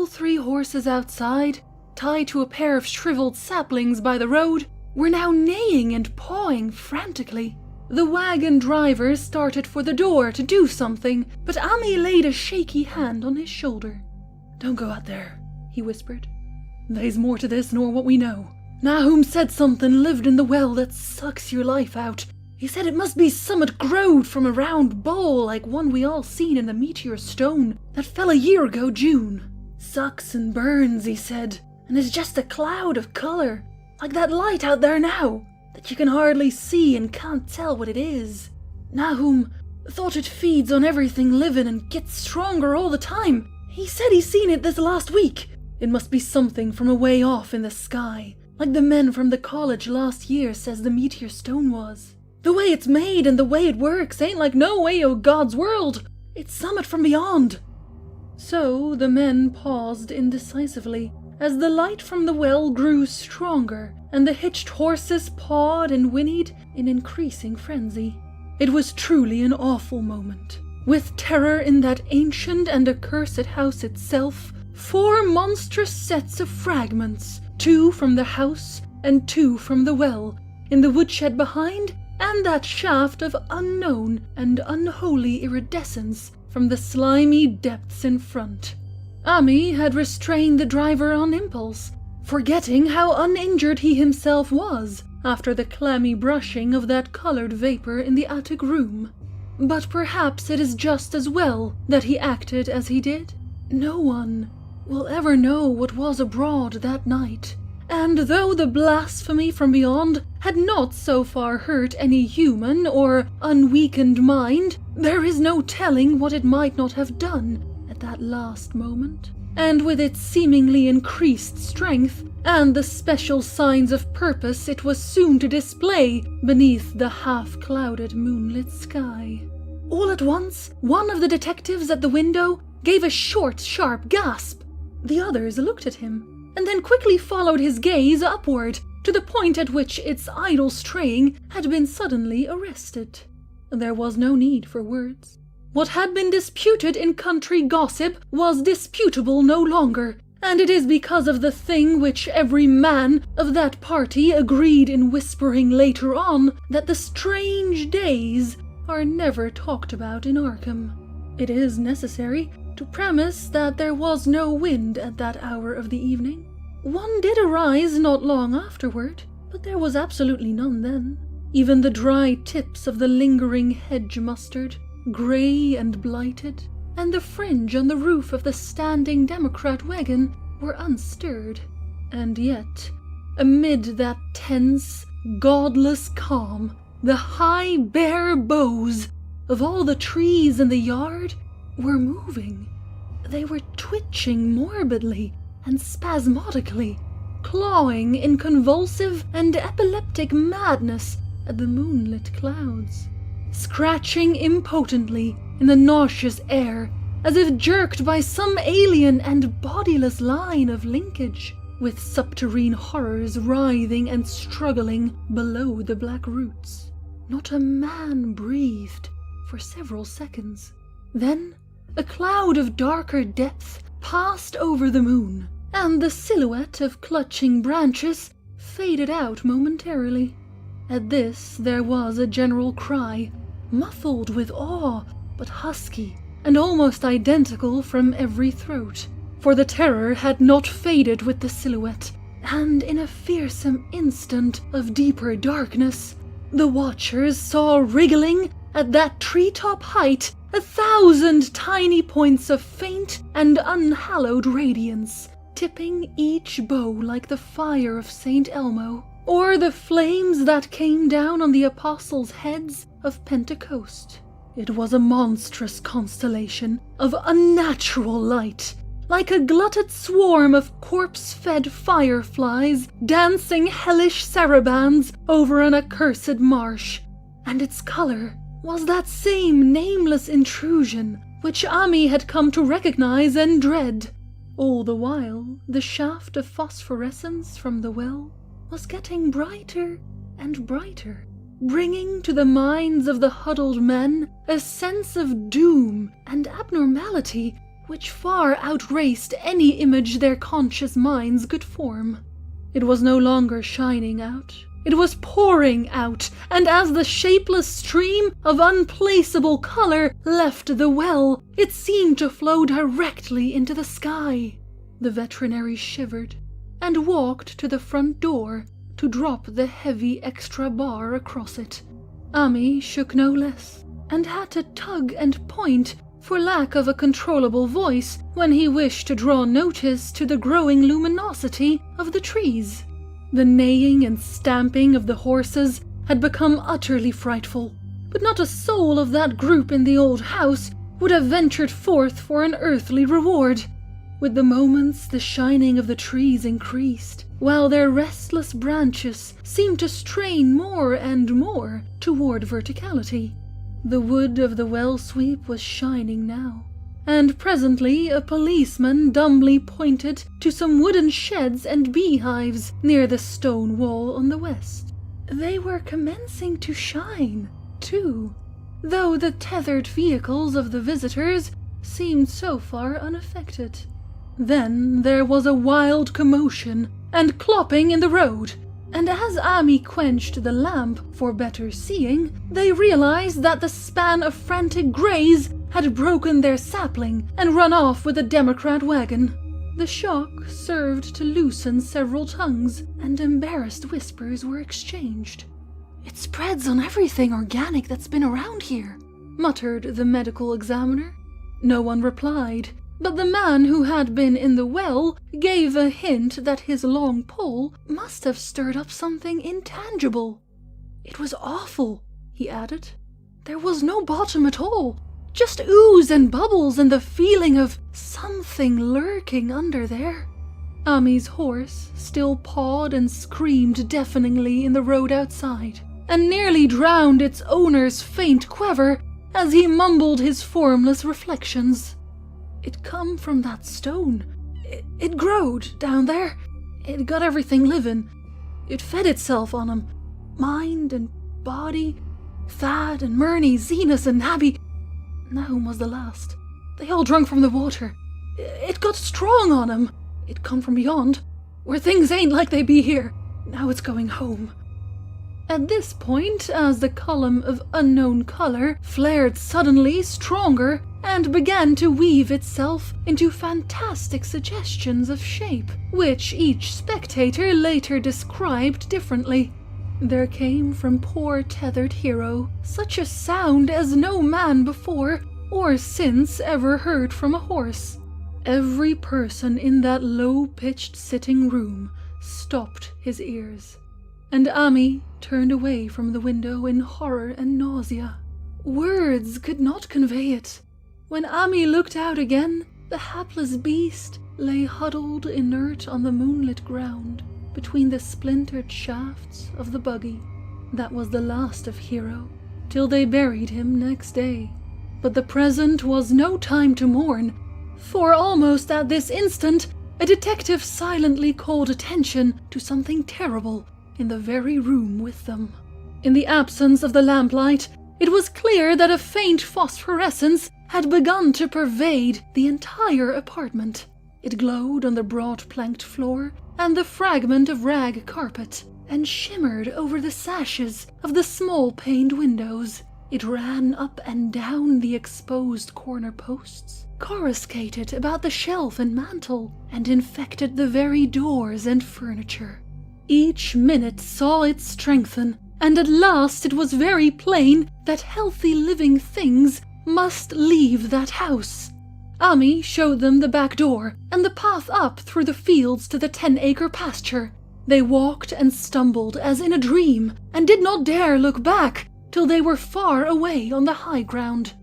all 3 horses outside, tied to a pair of shriveled saplings by the road, were now neighing and pawing frantically. The wagon driver started for the door to do something, but Ami laid a shaky hand on his shoulder. "Don't go out there," he whispered. "They's more to this nor what we know. Nahum said something lived in the well that sucks your life out. He said it must be summat growed from a round bowl like one we all seen in the meteor stone that fell a year ago June. Sucks and burns, he said, and is just a cloud of colour, like that light out there now, that you can hardly see and can't tell what it is. Nahum thought it feeds on everything living and gets stronger all the time. He said he seen it this last week. It must be something from away off in the sky, like the men from the college last year says the meteor stone was. The way it's made and the way it works ain't like no way o' God's world. It's summat from beyond." So the men paused indecisively as the light from the well grew stronger and the hitched horses pawed and whinnied in increasing frenzy. It was truly an awful moment. With terror in that ancient and accursed house itself, 4 monstrous sets of fragments, 2 from the house and 2 from the well, in the woodshed behind, and that shaft of unknown and unholy iridescence from the slimy depths in front. Ami had restrained the driver on impulse, forgetting how uninjured he himself was after the clammy brushing of that colored vapor in the attic room. But perhaps it is just as well that he acted as he did. No one will ever know what was abroad that night, and though the blasphemy from beyond had not so far hurt any human or unweakened mind, there is no telling what it might not have done at that last moment. And with its seemingly increased strength and the special signs of purpose it was soon to display beneath the half-clouded moonlit sky. All at once, one of the detectives at the window gave a short, sharp gasp. The others looked at him, and then quickly followed his gaze upward to the point at which its idle straying had been suddenly arrested. There was no need for words. What had been disputed in country gossip was disputable no longer, and it is because of the thing which every man of that party agreed in whispering later on that the strange days are never talked about in Arkham. It is necessary to premise that there was no wind at that hour of the evening. One did arise not long afterward, but there was absolutely none then. Even the dry tips of the lingering hedge mustard, grey and blighted, and the fringe on the roof of the standing Democrat wagon were unstirred. And yet, amid that tense, godless calm, the high, bare boughs of all the trees in the yard were moving. They were twitching morbidly and spasmodically, clawing in convulsive and epileptic madness at the moonlit clouds, scratching impotently in the nauseous air as if jerked by some alien and bodiless line of linkage, with subterrene horrors writhing and struggling below the black roots. Not a man breathed for several seconds. Then a cloud of darker depth passed over the moon, and the silhouette of clutching branches faded out momentarily. At this there was a general cry, muffled with awe, but husky and almost identical from every throat, for the terror had not faded with the silhouette, and in a fearsome instant of deeper darkness, the watchers saw wriggling at that treetop height 1,000 tiny points of faint and unhallowed radiance, tipping each bow like the fire of St. Elmo, or the flames that came down on the apostles' heads of Pentecost. It was a monstrous constellation of unnatural light, like a glutted swarm of corpse-fed fireflies dancing hellish sarabands over an accursed marsh, and its color was that same nameless intrusion which Ami had come to recognize and dread. All the while, the shaft of phosphorescence from the well was getting brighter and brighter, bringing to the minds of the huddled men a sense of doom and abnormality which far outraced any image their conscious minds could form. It was no longer shining out. It was pouring out, and as the shapeless stream of unplaceable color left the well, it seemed to flow directly into the sky. The veterinary shivered and walked to the front door to drop the heavy extra bar across it. Ami shook no less, and had to tug and point for lack of a controllable voice when he wished to draw notice to the growing luminosity of the trees. The neighing and stamping of the horses had become utterly frightful, but not a soul of that group in the old house would have ventured forth for an earthly reward. With the moments, the shining of the trees increased, while their restless branches seemed to strain more and more toward verticality. The wood of the well sweep was shining now, and presently a policeman dumbly pointed to some wooden sheds and beehives near the stone wall on the west. They were commencing to shine, too, though the tethered vehicles of the visitors seemed so far unaffected. Then there was a wild commotion and clopping in the road, and as Ami quenched the lamp for better seeing, they realized that the span of frantic greys had broken their sapling and run off with a Democrat wagon. The shock served to loosen several tongues, and embarrassed whispers were exchanged. "It spreads on everything organic that's been around here," muttered the medical examiner. No one replied, but the man who had been in the well gave a hint that his long pole must have stirred up something intangible. "It was awful," he added. "There was no bottom at all, just ooze and bubbles and the feeling of something lurking under there." Ami's horse still pawed and screamed deafeningly in the road outside, and nearly drowned its owner's faint quaver as he mumbled his formless reflections. "It come from that stone. It growed down there. It got everything living. It fed itself on 'em. Mind and body, Thad and Murney, Zenas and Nabby. Nahum was the last. They all drunk from the water. It got strong on 'em. It come from beyond, where things ain't like they be here. Now it's going home." At this point, as the column of unknown color flared suddenly stronger and began to weave itself into fantastic suggestions of shape, which each spectator later described differently, there came from poor tethered hero such a sound as no man before or since ever heard from a horse. Every person in that low-pitched sitting room stopped his ears, and Ami turned away from the window in horror and nausea. Words could not convey it. When Ami looked out again, the hapless beast lay huddled inert on the moonlit ground between the splintered shafts of the buggy. That was the last of Hero, till they buried him next day. But the present was no time to mourn, for almost at this instant a detective silently called attention to something terrible in the very room with them. In the absence of the lamplight, it was clear that a faint phosphorescence had begun to pervade the entire apartment. It glowed on the broad planked floor and the fragment of rag carpet, and shimmered over the sashes of the small paned windows. It ran up and down the exposed corner posts, coruscated about the shelf and mantel, and infected the very doors and furniture. Each minute saw it strengthen, and at last it was very plain that healthy living things must leave that house. Ami showed them the back door and the path up through the fields to the 10-acre pasture. They walked and stumbled as in a dream, and did not dare look back till they were far away on the high ground.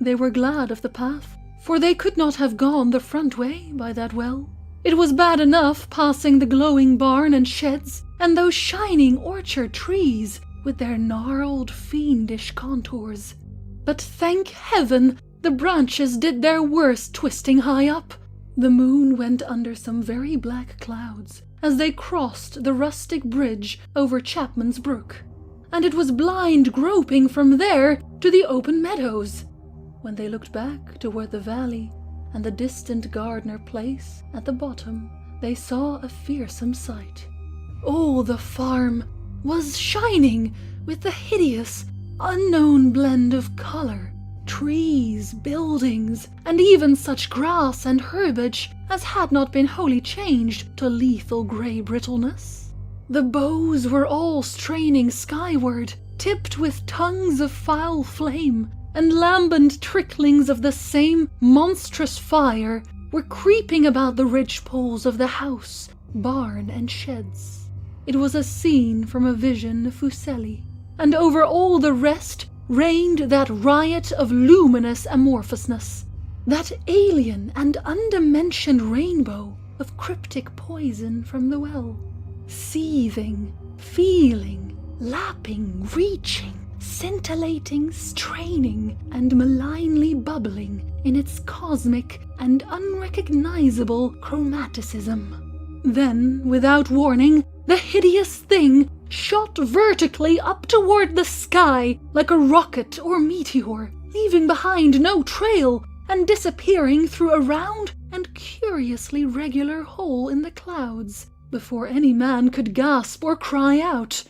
They were glad of the path, for they could not have gone the front way by that well. It was bad enough passing the glowing barn and sheds, and those shining orchard trees with their gnarled, fiendish contours. But thank heaven, the branches did their worst twisting high up. The moon went under some very black clouds as they crossed the rustic bridge over Chapman's Brook, and it was blind groping from there to the open meadows. When they looked back toward the valley and the distant gardener place at the bottom, they saw a fearsome sight. All the farm was shining with the hideous, unknown blend of color. Trees, buildings, and even such grass and herbage as had not been wholly changed to lethal grey brittleness. The bows were all straining skyward, tipped with tongues of foul flame, and lambent tricklings of the same monstrous fire were creeping about the ridgepoles of the house, barn, and sheds. It was a scene from a vision of Fuseli, and over all the rest reigned that riot of luminous amorphousness, that alien and undimensioned rainbow of cryptic poison from the well, seething, feeling, lapping, reaching, scintillating, straining, and malignly bubbling in its cosmic and unrecognizable chromaticism. Then, without warning, the hideous thing shot vertically up toward the sky like a rocket or meteor, leaving behind no trail and disappearing through a round and curiously regular hole in the clouds before any man could gasp or cry out.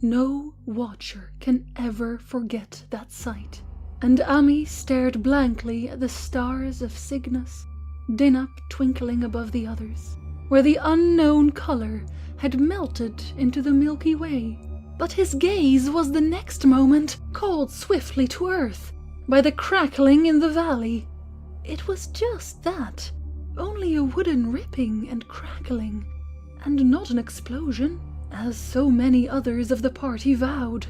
No watcher can ever forget that sight, and Ami stared blankly at the stars of Cygnus, Dinnup twinkling above the others, where the unknown color had melted into the Milky Way. But his gaze was the next moment called swiftly to earth by the crackling in the valley. It was just that, only a wooden ripping and crackling, and not an explosion, as so many others of the party vowed.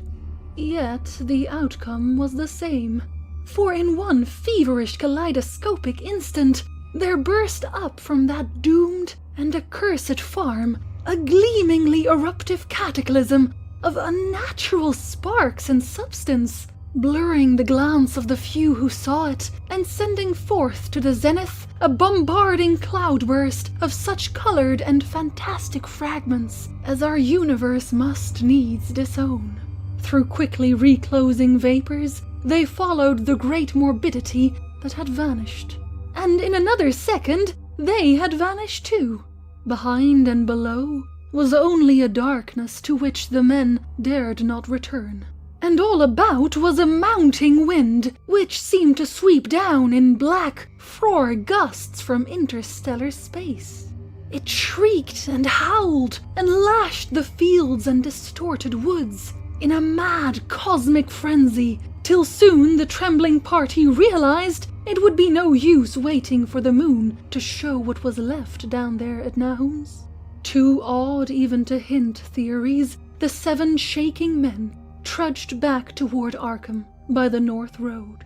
Yet the outcome was the same, for in one feverish kaleidoscopic instant there burst up from that doomed and accursed farm a gleamingly eruptive cataclysm of unnatural sparks and substance, blurring the glance of the few who saw it, and sending forth to the zenith a bombarding cloudburst of such colored and fantastic fragments as our universe must needs disown. Through quickly reclosing vapors, they followed the great morbidity that had vanished, and in another second they had vanished too. Behind and below was only a darkness to which the men dared not return, and all about was a mounting wind which seemed to sweep down in black, frore gusts from interstellar space. It shrieked and howled and lashed the fields and distorted woods in a mad cosmic frenzy, till soon the trembling party realized it would be no use waiting for the moon to show what was left down there at Nahum's. Too awed even to hint theories, the 7 shaking men trudged back toward Arkham by the North Road.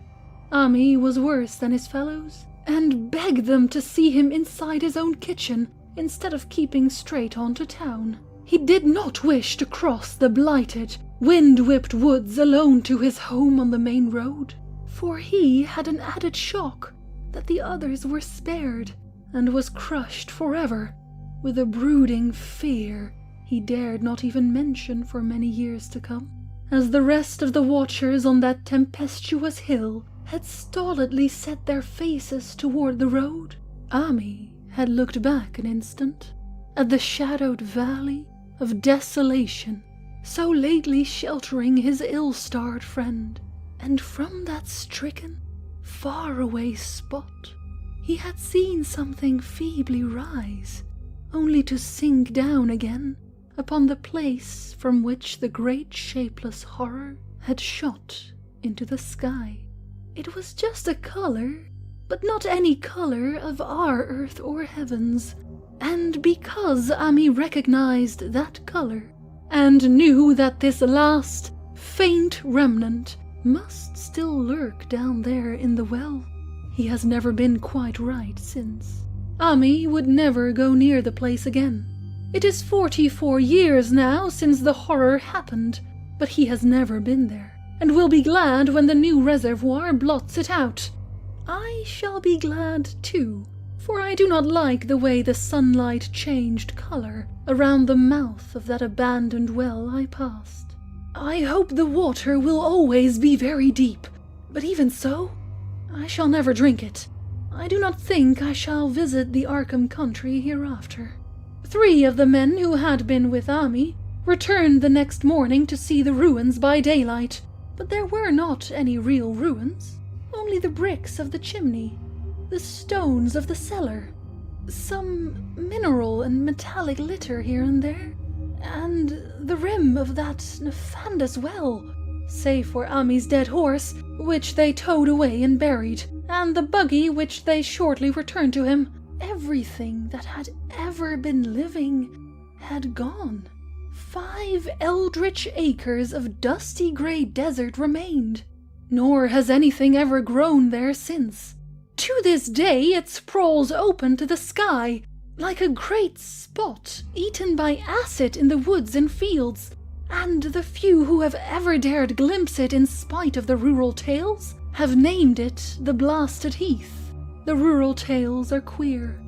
Ami was worse than his fellows, and begged them to see him inside his own kitchen instead of keeping straight on to town. He did not wish to cross the blighted, wind-whipped woods alone to his home on the main road, for he had an added shock that the others were spared, and was crushed forever with a brooding fear he dared not even mention for many years to come. As the rest of the watchers on that tempestuous hill had stolidly set their faces toward the road, Ami had looked back an instant at the shadowed valley of desolation so lately sheltering his ill-starred friend, and from that stricken, faraway spot he had seen something feebly rise, only to sink down again upon the place from which the great shapeless horror had shot into the sky. It was just a color, but not any color of our earth or heavens, and because Ami recognized that color, and knew that this last, faint remnant must still lurk down there in the well, he has never been quite right since. Ami would never go near the place again. It is 44 years now since the horror happened, but he has never been there, and will be glad when the new reservoir blots it out. I shall be glad too, for I do not like the way the sunlight changed color around the mouth of that abandoned well I passed. I hope the water will always be very deep, but even so, I shall never drink it. I do not think I shall visit the Arkham country hereafter. 3 of the men who had been with Ami returned the next morning to see the ruins by daylight, but there were not any real ruins, only the bricks of the chimney, the stones of the cellar, some mineral and metallic litter here and there, and the rim of that nefandous well, save for Ami's dead horse, which they towed away and buried, and the buggy which they shortly returned to him. Everything that had ever been living had gone. 5 eldritch acres of dusty grey desert remained, nor has anything ever grown there since. To this day it sprawls open to the sky, like a great spot eaten by acid in the woods and fields, and the few who have ever dared glimpse it in spite of the rural tales have named it the Blasted Heath. The rural tales are queer.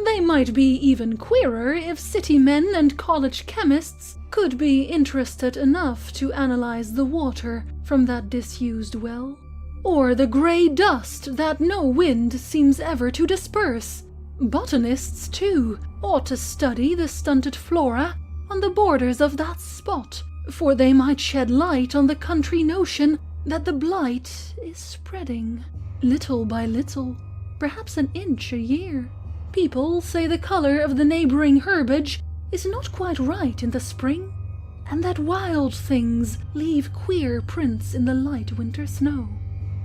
They might be even queerer if city men and college chemists could be interested enough to analyze the water from that disused well, or the grey dust that no wind seems ever to disperse. Botanists, too, ought to study the stunted flora on the borders of that spot, for they might shed light on the country notion that the blight is spreading, little by little, perhaps an inch a year. People say the color of the neighboring herbage is not quite right in the spring, and that wild things leave queer prints in the light winter snow.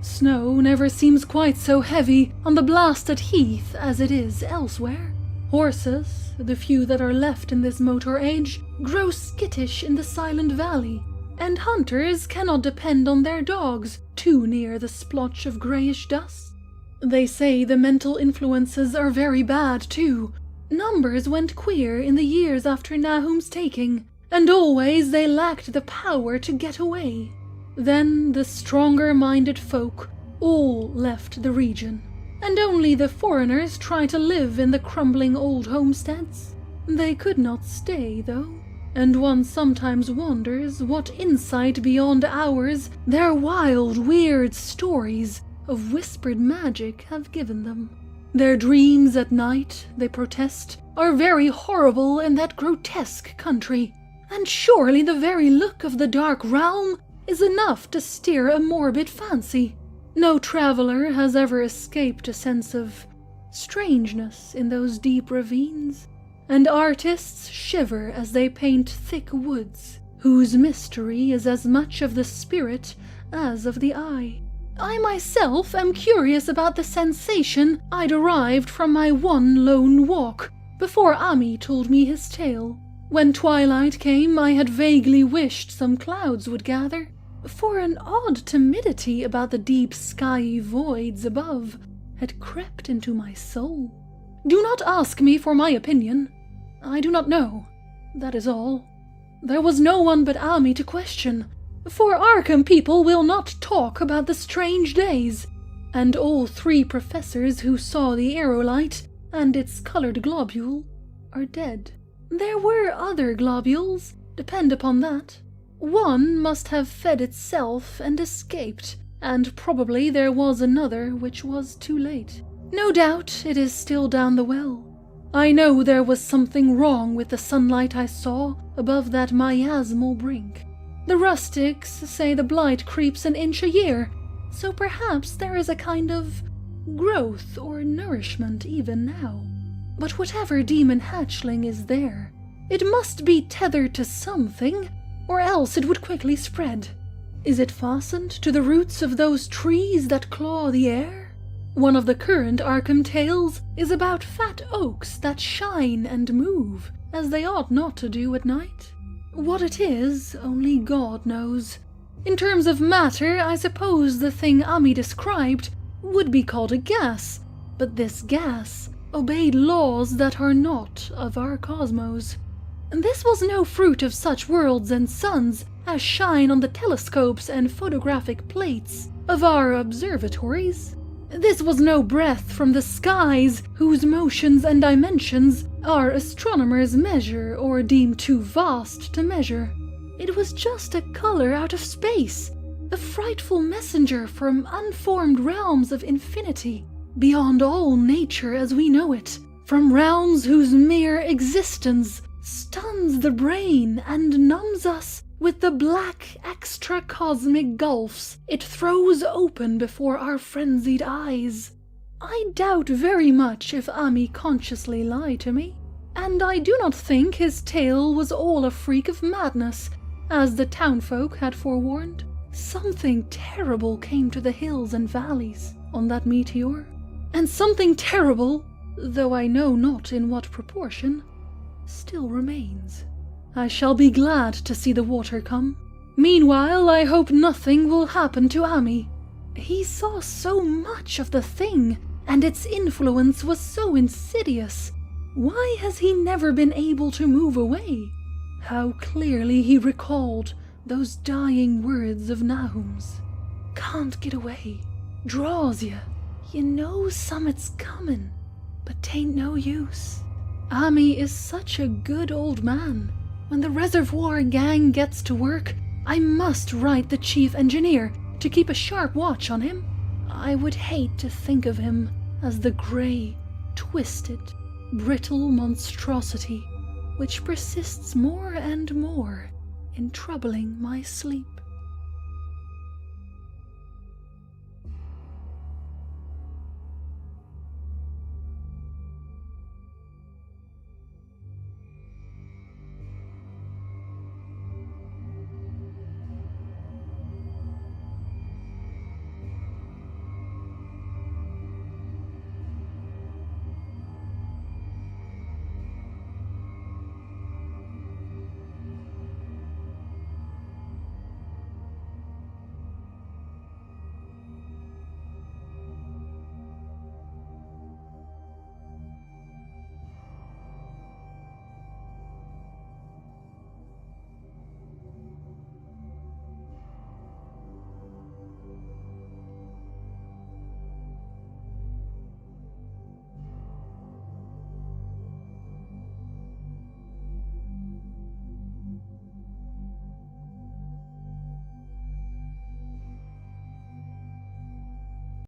Snow never seems quite so heavy on the Blasted Heath as it is elsewhere. Horses, the few that are left in this motor age, grow skittish in the silent valley, and hunters cannot depend on their dogs too near the splotch of greyish dust. They say the mental influences are very bad too. Numbers went queer in the years after Nahum's taking, and always they lacked the power to get away. Then the stronger-minded folk all left the region, and only the foreigners tried to live in the crumbling old homesteads. They could not stay, though, and one sometimes wonders what insight beyond ours their wild, weird stories of whispered magic have given them. Their dreams at night, they protest, are very horrible in that grotesque country, and surely the very look of the dark realm is enough to stir a morbid fancy. No traveler has ever escaped a sense of strangeness in those deep ravines, and artists shiver as they paint thick woods, whose mystery is as much of the spirit as of the eye. I myself am curious about the sensation I derived from my one lone walk, before Ami told me his tale. When twilight came, I had vaguely wished some clouds would gather, for an odd timidity about the deep skiey voids above had crept into my soul. Do not ask me for my opinion. I do not know. That is all. There was no one but Ami to question, for Arkham people will not talk about the strange days, and all 3 professors who saw the aerolite and its colored globule are dead. There were other globules, depend upon that. One must have fed itself and escaped, and probably there was another which was too late. No doubt it is still down the well. I know there was something wrong with the sunlight I saw above that miasmal brink. The rustics say the blight creeps an inch a year, so perhaps there is a kind of growth or nourishment even now. But whatever demon hatchling is there, it must be tethered to something, or else it would quickly spread. Is it fastened to the roots of those trees that claw the air? One of the current Arkham tales is about fat oaks that shine and move, as they ought not to do at night. What it is, only God knows. In terms of matter, I suppose the thing Ami described would be called a gas, but this gas obeyed laws that are not of our cosmos. This was no fruit of such worlds and suns as shine on the telescopes and photographic plates of our observatories. This was no breath from the skies whose motions and dimensions our astronomers measure or deem too vast to measure. It was just a color out of space, a frightful messenger from unformed realms of infinity. beyond all nature as we know it, from realms whose mere existence stuns the brain and numbs us with the black extra-cosmic gulfs it throws open before our frenzied eyes. I doubt very much if Ami consciously lied to me, and I do not think his tale was all a freak of madness, as the townfolk had forewarned. Something terrible came to the hills and valleys on that meteor, and something terrible, though I know not in what proportion, still remains. I shall be glad to see the water come. Meanwhile, I hope nothing will happen to Ami. He saw so much of the thing, and its influence was so insidious. Why has he never been able to move away? How clearly he recalled those dying words of Nahum's. Can't get away. Draws ya. You know summit's comin', but 'tain't no use. Ami is such a good old man. When the reservoir gang gets to work, I must write the chief engineer to keep a sharp watch on him. I would hate to think of him as the grey, twisted, brittle monstrosity which persists more and more in troubling my sleep.